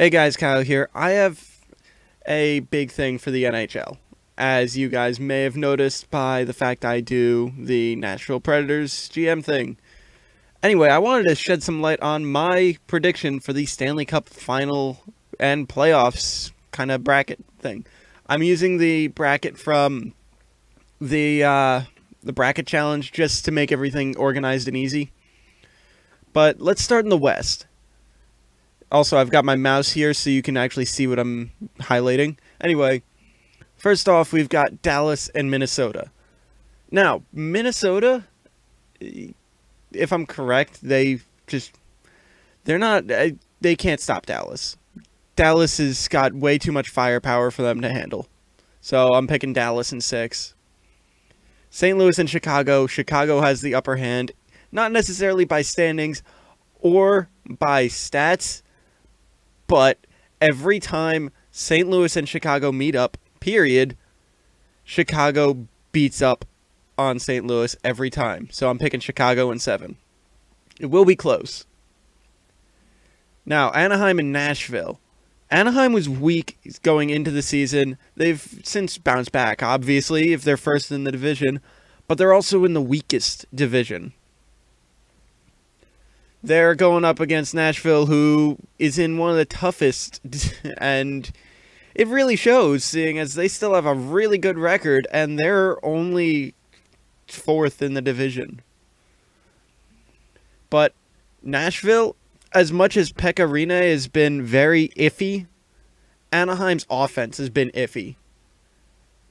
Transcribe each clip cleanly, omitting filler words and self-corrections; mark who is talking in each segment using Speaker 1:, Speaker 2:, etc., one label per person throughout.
Speaker 1: Hey guys, Kyle here. I have a big thing for the NHL. As you guys may have noticed by the fact I do the Nashville Predators GM thing. Anyway, I wanted to shed some light on my prediction for the Stanley Cup final and playoffs kind of bracket thing. I'm using the bracket from the bracket challenge just to make everything organized and easy. But let's start in the West. Also, I've got my mouse here so you can actually see what I'm highlighting. Anyway, first off, we've got Dallas and Minnesota. Now, Minnesota, if I'm correct, they can't stop Dallas. Dallas has got way too much firepower for them to handle. So I'm picking Dallas in 6. St. Louis and Chicago. Chicago has the upper hand, not necessarily by standings or by stats, but every time St. Louis and Chicago meet up, period, Chicago beats up on St. Louis every time. So I'm picking Chicago in 7. It will be close. Now, Anaheim and Nashville. Anaheim was weak going into the season. They've since bounced back, obviously, if they're first in the division, but they're also in the weakest division. They're going up against Nashville, who is in one of the toughest, and it really shows, seeing as they still have a really good record, and they're only 4th in the division. But Nashville, as much as Pekka Rinne has been very iffy, Anaheim's offense has been iffy.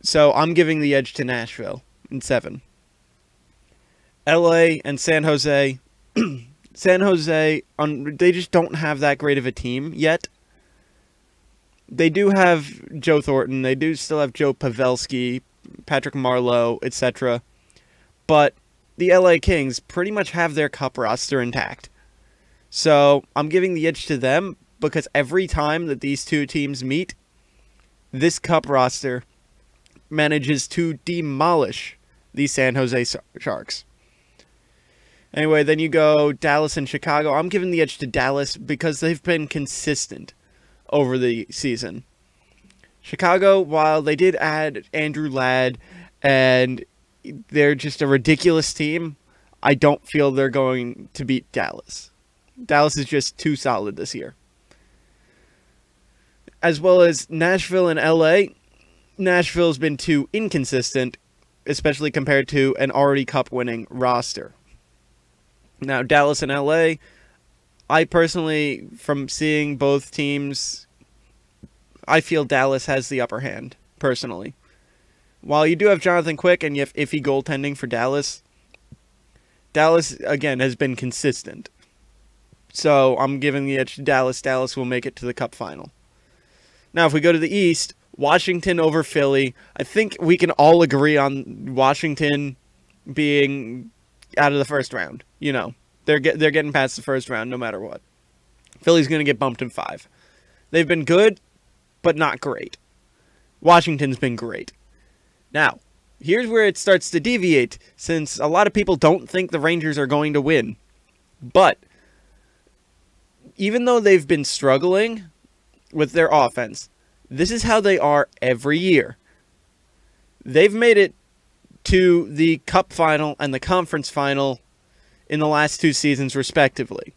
Speaker 1: So I'm giving the edge to Nashville in 7. LA and San Jose. San Jose, they just don't have that great of a team yet. They do have Joe Thornton. They do still have Joe Pavelski, Patrick Marleau, etc. But the LA Kings pretty much have their cup roster intact. So I'm giving the edge to them because every time that these two teams meet, this cup roster manages to demolish the San Jose Sharks. Anyway, then you go Dallas and Chicago. I'm giving the edge to Dallas because they've been consistent over the season. Chicago, while they did add Andrew Ladd and they're just a ridiculous team, I don't feel they're going to beat Dallas. Dallas is just too solid this year. As well as Nashville and LA. Nashville's been too inconsistent, especially compared to an already cup-winning roster. Now, Dallas and LA, I personally, from seeing both teams, I feel Dallas has the upper hand, personally. While you do have Jonathan Quick and you have iffy goaltending for Dallas, Dallas, again, has been consistent. So I'm giving the edge to Dallas. Dallas will make it to the Cup final. Now, if we go to the East, Washington over Philly. I think we can all agree on Washington being out of the first round. You know, they're getting past the first round no matter what. Philly's going to get bumped in 5. They've been good, but not great. Washington's been great. Now, here's where it starts to deviate, since a lot of people don't think the Rangers are going to win. But even though they've been struggling with their offense, this is how they are every year. They've made it to the Cup final and the Conference final in the last 2 seasons, respectively.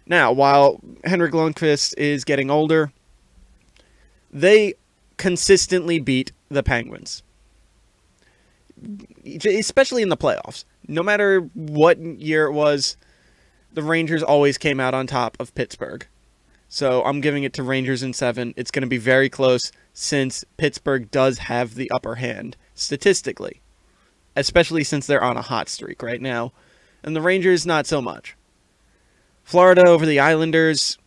Speaker 1: Now, while Henrik Lundqvist is getting older, they consistently beat the Penguins. Especially in the playoffs. No matter what year it was, the Rangers always came out on top of Pittsburgh. So I'm giving it to Rangers in 7. It's going to be very close since Pittsburgh does have the upper hand, statistically. Especially since they're on a hot streak right now. And the Rangers, not so much. Florida over the Islanders.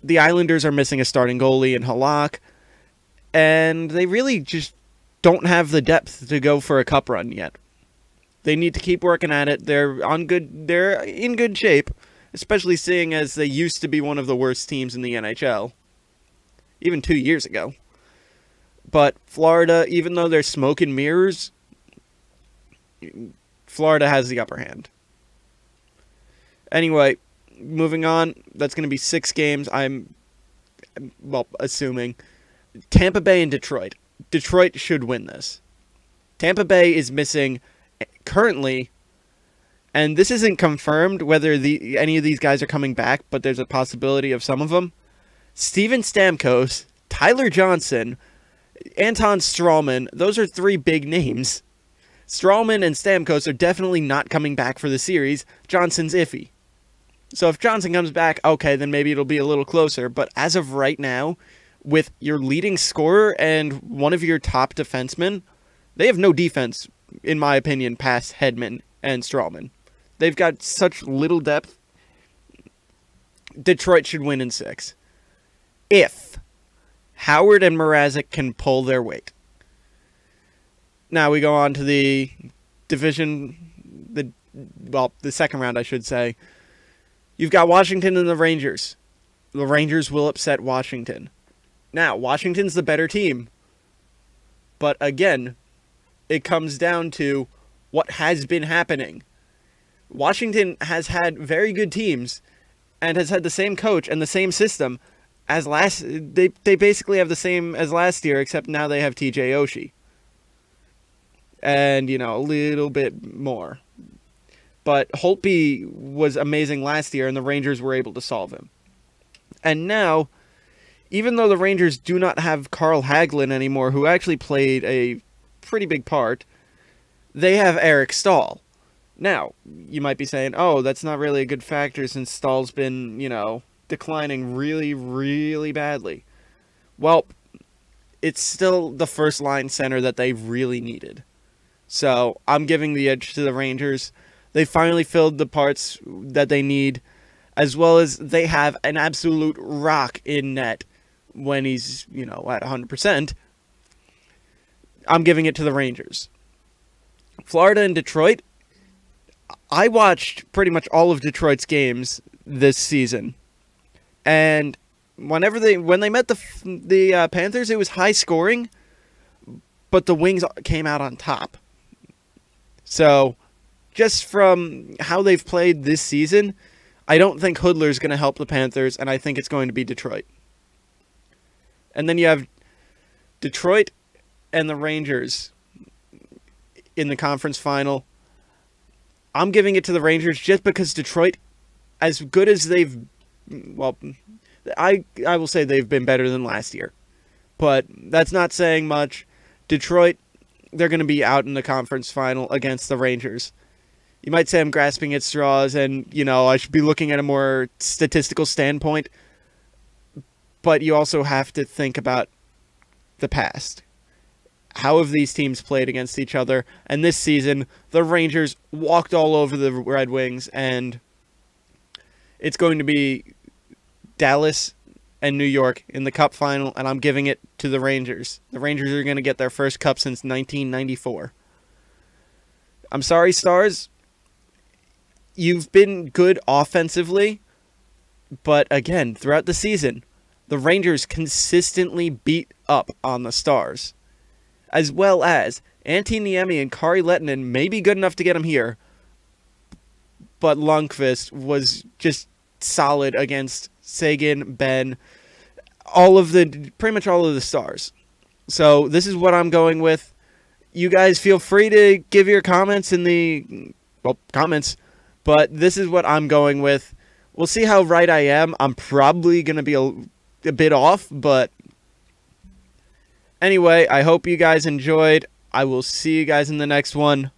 Speaker 1: The Islanders are missing a starting goalie in Halak. And they really just don't have the depth to go for a cup run yet. They need to keep working at it. They're in good shape, especially seeing as they used to be one of the worst teams in the NHL. Even 2 years ago. But Florida, even though they're smoke and mirrors, Florida has the upper hand. Anyway, moving on. That's going to be 6 games. I'm well, assuming, Tampa Bay and Detroit. Detroit should win this. Tampa Bay is missing currently, and this isn't confirmed whether any of these guys are coming back, but there's a possibility of some of them. Steven Stamkos, Tyler Johnson, Anton Strawman, those are 3 big names. Strawman and Stamkos are definitely not coming back for the series. Johnson's iffy. So if Johnson comes back, okay, then maybe it'll be a little closer. But as of right now, with your leading scorer and one of your top defensemen, they have no defense, in my opinion, past Hedman and Strawman. They've got such little depth. Detroit should win in 6. If Howard and Mrazek can pull their weight. Now we go on to the division, the second round, I should say. You've got Washington and the Rangers. The Rangers will upset Washington. Now, Washington's the better team. But again, it comes down to what has been happening. Washington has had very good teams and has had the same coach and the same system as they basically have the same as last year, except now they have TJ Oshie. And, a little bit more. But Holtby was amazing last year, and the Rangers were able to solve him. And now, even though the Rangers do not have Carl Hagelin anymore, who actually played a pretty big part, they have Eric Stahl. Now, you might be saying, oh, that's not really a good factor since Stahl's been, declining really, really badly. Well, it's still the first-line center that they really needed. So, I'm giving the edge to the Rangers. They finally filled the parts that they need, as well as they have an absolute rock in net when he's, at 100%. I'm giving it to the Rangers. Florida and Detroit. I watched pretty much all of Detroit's games this season. And when they met the Panthers, it was high scoring, but the Wings came out on top. So, just from how they've played this season, I don't think Hoodler's going to help the Panthers, and I think it's going to be Detroit. And then you have Detroit and the Rangers in the conference final. I'm giving it to the Rangers just because Detroit, as good as I will say they've been better than last year. But that's not saying much. Detroit, they're going to be out in the conference final against the Rangers. You might say I'm grasping at straws and, I should be looking at a more statistical standpoint. But you also have to think about the past. How have these teams played against each other? And this season, the Rangers walked all over the Red Wings, and it's going to be Dallas and New York in the Cup final, and I'm giving it to the Rangers. The Rangers are going to get their first Cup since 1994. I'm sorry, Stars. You've been good offensively, but again, throughout the season, the Rangers consistently beat up on the Stars. As well as Antti Niemi and Kari Lehtinen may be good enough to get him here, but Lundqvist was just solid against Sagan, Ben, pretty much all of the Stars. So this is what I'm going with. You guys feel free to give your comments in the comments, but this is what I'm going with. We'll see how right I am. I'm probably going to be a bit off, but anyway, I hope you guys enjoyed. I will see you guys in the next one.